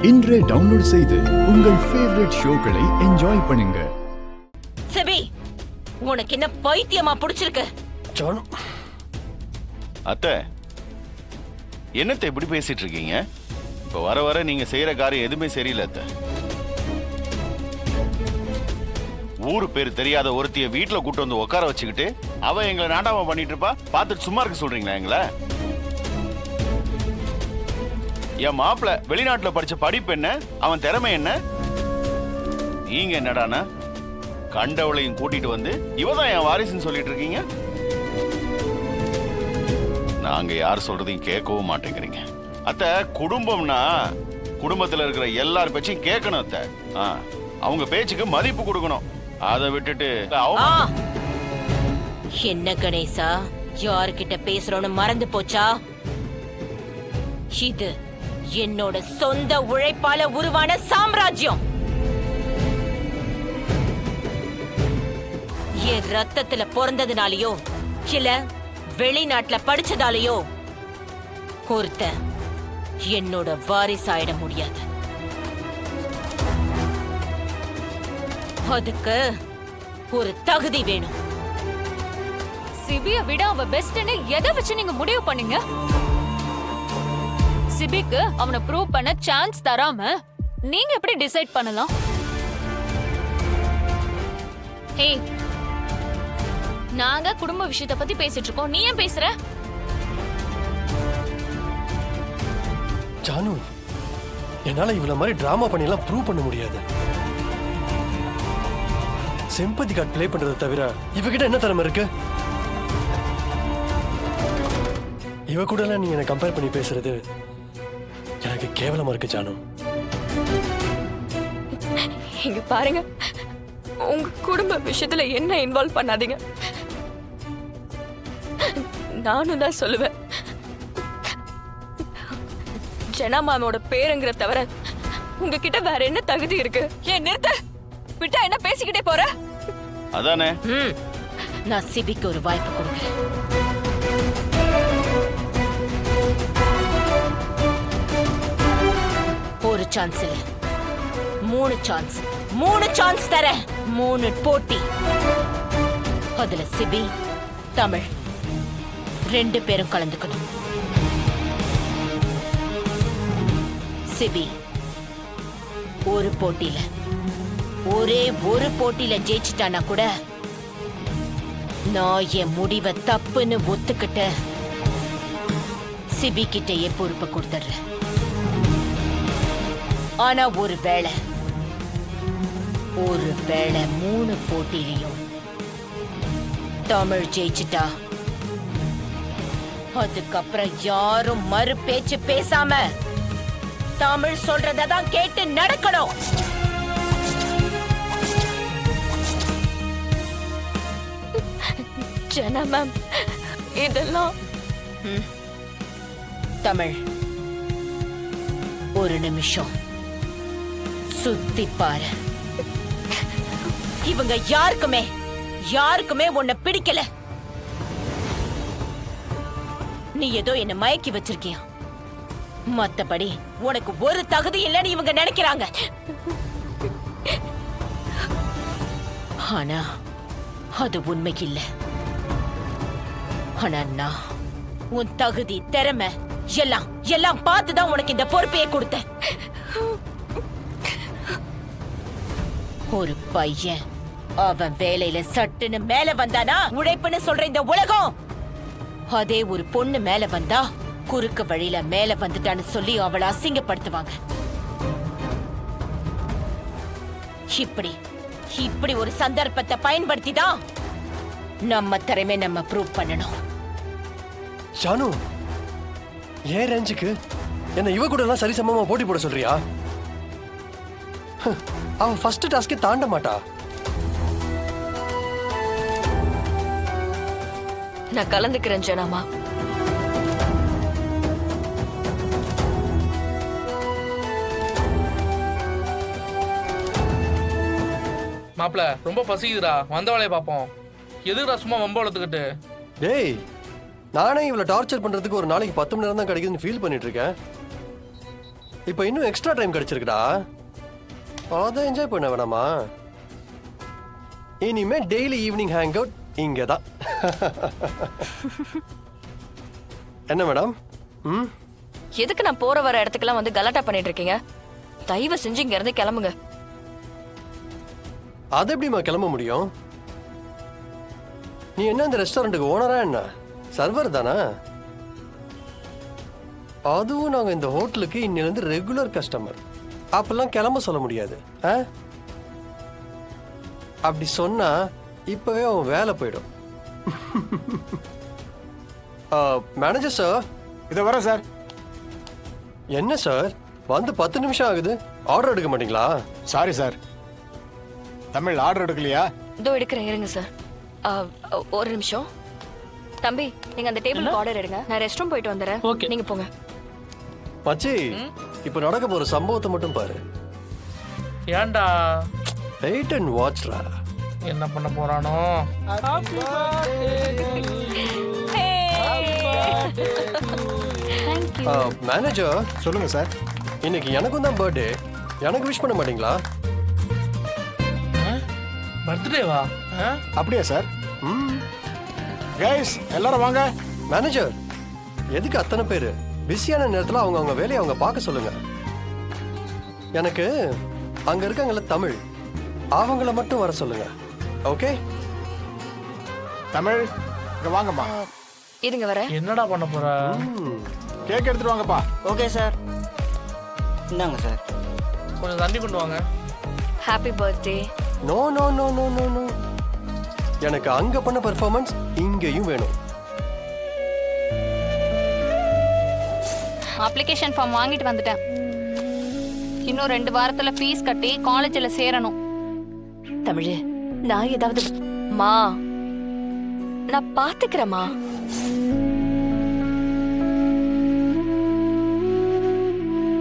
இன்றே டவுன்லோட் செய்து உங்கள் ஃபேவரட் ஷோக்களை என்ஜாய் பண்ணுங்க. செபி, உனக்கு என்ன பைத்தியமா புடிச்சிருக்கு? அத்தை, என்னத்தை இப்படி பேசிட்டு இருக்கீங்க? இப்ப வர வர நீங்க செய்யற காரியம் எதுவுமே சரியில்லை அத்தை. ஊரு பேர் தெரியாத ஒருத்திய வீட்டுல கூட்டு வந்து உட்கார வச்சுக்கிட்டு அவ எங்களை நாட்டாம பண்ணிட்டு இருப்பா. பார்த்துட்டு சும்மா இருக்க சொல்றீங்களா எங்களை? என் மாப்பிள்ள வெளிநாட்டுல படிச்ச படிப்பு என்ன, அவன் திறமை என்ன? நீங்க என்னடானா கண்டவளையும் கூட்டிட்டு வந்து இவதான் என் வாரிசுன்னு சொல்லிட்டு இருக்கீங்க. நாங்க யார் சொல்றதையும் கேட்கவும் மாட்டேங்கிறீங்க. அத்தை, குடும்பம்னா குடும்பத்துல இருக்கிற எல்லார் பேச்சையும் கேட்கணும் அத்தை. அவங்க பேச்சுக்கு மதிப்பு கொடுக்கணும். அதை விட்டுட்டு என்ன கணேசா, யார்கிட்ட பேசுறோன்னு மறந்து போச்சா? இது என்னோட சொந்த உழைப்பால உருவான சாம்ராஜ்யம். என் ரத்தத்துல பிறந்ததுனாலயோ இல்ல வெளிநாட்டுல படிச்சதாலேயோ ஒருத்த என்னோட வாரிசாயிட முடியாது. அதுக்கு ஒரு தகுதி வேணும். சிபிய விட அவ பெஸ்ட்னு எதை வச்சு நீங்க முடிவு பண்ணீங்க? சிபிக்கு அவனை ப்ரூவ் பண்ண சான்ஸ் தராம நீங்க எப்படி டிசைட் பண்ணலாம்? ஹே, நாங்க குடும்ப விஷயத்தை பத்தி பேசிட்டு இருக்கோம், நீ ஏன் பேசுற? ஜானு, என்னால இவ்வளவு மாதிரி டிராமா பண்ணி எல்லாம் ப்ரூவ் பண்ண முடியாது. சிம்பதி கார்டு ப்ளே பண்றதை தவிர இவகிட்ட என்ன திறமை இருக்கு? இவ கூட எல்லாம் நீ என்ன கம்பேர் பண்ணி பேசுறது எனக்கு கேவலமா இருக்கு ஜானு. இங்க பாருங்க, உங்க குடும்ப விஷயத்துல என்ன இன்வால்வ் பண்ணாதீங்க. நானும் தான் சொல்லுவேன், ஜனா மாமோட பேருங்கிற தவிர உங்ககிட்ட வேற என்ன தகுதி இருக்கு? ஏன் நிறுத்த விட்டா என்ன பேசிக்கிட்டே போற? அதானே, நான் சிபிக்கு ஒரு வாய்ப்பு கொடுக்கிறேன். ஒரு சான்ஸ் இல்ல, 3 சான்ஸ். 3 சான்ஸ் தர, 3 போட்டி. அதுல சிபி, தமிழ் 2 பேரும் கலந்துக்கணும். சிபி ஒரு போட்டியில, ஒரே ஒரு போட்டியில ஜெயிச்சிட்டானா கூட நான் என் முடிவை தப்புன்னு ஒத்துக்கிட்ட சிபி கிட்டயே பொறுப்பை கொடுத்துடுறேன். ஆனா ஒரு வேளை 3 போட்டியிலையும் தமிழ் ஜெயிச்சிட்டா அதுக்கப்புறம் யாரும் மறு பேச்சு பேசாம தமிழ் சொல்றதான் கேட்டு நடக்கணும். ஜனா மேம், இதெல்லாம் தமிழ் ஒரு நிமிஷம் சுத்தி பாரு. இவங்க யாருக்குமே உன்னை பிடிக்கல. நீ ஏதோ என்ன மயக்கி வச்சிருக்கியா? மத்தபடி உனக்கு ஒரு தகுதி இல்லைன்னு இவங்க நினைக்கிறாங்க. ஆனா அது உண்மை இல்ல. ஆனா நான் உன் தகுதி, திறமை எல்லாம் பார்த்துதான் உனக்கு இந்த பொறுப்பையே கொடுத்தேன். ஒரு பையன் அவன் வேலையில சட்டுன்னு மேல வந்தானா உழைப்புன்னு சொல்ற இந்த உலகம், அதே ஒரு பொண்ணு மேல வந்தா குறுக்கு வழியில மேல வந்துட்டான்னு சொல்லி அவளை அசிங்கப்படுத்துவாங்க. இப்படி ஒரு சந்தர்ப்பத்தை பயன்படுத்தி தான் நம்ம திறமை நம்ம ப்ரூவ் பண்ணணும். ஜானு, ஏன் ரேஞ்சுக்கு என்ன இவ கூட எல்லாம் சரிசமமா போட்டி போட சொல்றியா? அவன் ஃபர்ஸ்ட் டாஸ்கே தாண்ட மாட்டா. நான் கலந்துக்கிறேன் ஜனாமா. மாப்பிள, ரொம்ப பசிக்குதுடா, வந்த வேலையை பார்ப்போம். எதுக்குடா சும்மா வம்ப வளர்த்துக்கிட்டு? டேய், நானே இவளை டார்ச்சர் பண்றதுக்கு ஒரு நாளைக்கு 10 மணி நேரம் தான் கிடைக்குதுன்னு ஃபீல் பண்ணிட்டு இருக்கேன். இப்போ இன்னும் எக்ஸ்ட்ரா டைம் கிடைச்சிருக்குடா. அதை என்ஜாய் பண்ண வேணாமா? இனிமே டெய்லி ஈவினிங் ஹேங் அவுட் இங்கே தான். என்ன மேடம்? ம், எதுக்கு நான் போற வர இடத்துக்குலாம் வந்து கலாட்டா பண்ணிட்டு இருக்கீங்க? தயவு செஞ்சு இங்க இருந்து கிளம்புங்க. அது எப்படிம்மா கிளம்ப முடியும்? நீ என்ன இந்த ரெஸ்டாரண்ட்டுக்கு ஓனரா என்ன? சர்வர் தானே? அதுவும் நாங்கள் இந்த ஹோட்டலுக்கு இன்னிலிருந்து ரெகுலர் கஸ்டமர். அப்பெல்லாம் கிளம்ப சொல்ல முடியாது. அப்படி சொன்னா இப்பவே அவன் வேலை போயிடும். மேனேஜர் சார், இதை வரேன் சார். என்ன சார் வந்து 10 நிமிஷம் ஆகுது, ஆர்டர் எடுக்க மாட்டீங்களா? சாரி சார், தமிழ் ஆர்டர் எடுக்கலையா? இதோ எடுக்கிறேன், இருங்க சார். ஒரு நிமிஷம். தம்பி, நீங்க அந்த டேபிளுக்கு ஆர்டர் எடுங்க. நான் ரெஸ்ட் ரூம் போயிட்டு வந்துடுறேன். நீங்க போங்க. மச்சி, இப்போ நடக்க போற சம்பவத்தை மட்டும் பாரு. ஏன்டா வெயிட் அண்ட் வாட்ச்ரா. என்ன பண்ண போறானோ? மேனேஜர், சொல்லுங்க சார். இன்னைக்கு எனக்கும் தான் பர்த்டே. எனக்கு விஷ் பண்ண மாட்டீங்களா? பர்த்டேவா? அப்படியா சார்? ம். கைஸ் எல்லாரும் வாங்க. மேனேஜர், எதுக்கு அத்தனை பேரு? பிஸியான நேரத்தில் அவங்க வேலையை அவங்க பார்க்க சொல்லுங்க. எனக்கு அங்க இருக்காங்கல்ல தமிழ், அவங்கள மட்டும் வர சொல்லுங்க. ஓகே? தமிழ் இங்க வாங்கம்மா. இருங்க வர. என்னடா பண்ண போற? கேக் எடுத்துட்டு வாங்கப்பா. ஓகே சார், இந்தாங்க சார். கொஞ்சம் தண்ணி கொண்டு வாங்க. Happy birthday. No no no no no no, எனக்கு அங்க பண்ண பெர்ஃபார்மன்ஸ் இங்கேயும் வேணும். அப்ளிகேஷன் ஃபார்ம் வாங்கிட்டு வந்துட்டேன். இன்னும் 2 வாரத்துல ஃபீஸ் கட்டி காலேஜ்ல சேரணும். தமிழ், நான் ஏதாவது மா நான் பாத்துக்கிறேம்மா.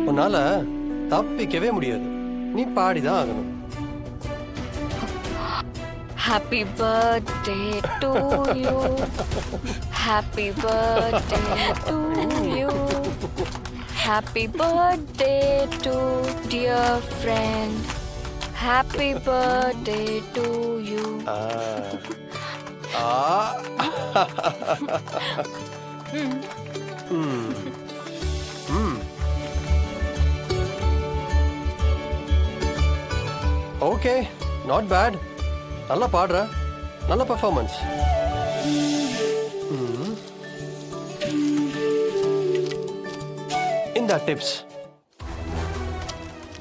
உன்னால தப்பிக்கவே முடியாது, நீ பாடிதான் ஆகணும். Happy birthday to you, happy birthday to you, happy birthday to dear friend, happy birthday to you. Okay, not bad. நல்லா பாடுற, நல்ல பெர்ஃபார்மன்ஸ். இந்த டிப்ஸ்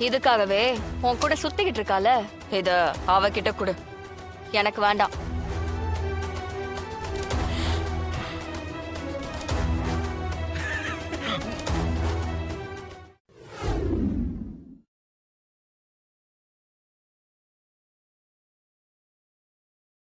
இதுக்காகவே உன் கூட சுத்திக்கிட்டு இருக்கால, இத அவகிட்ட கொடு. எனக்கு வேண்டாம்.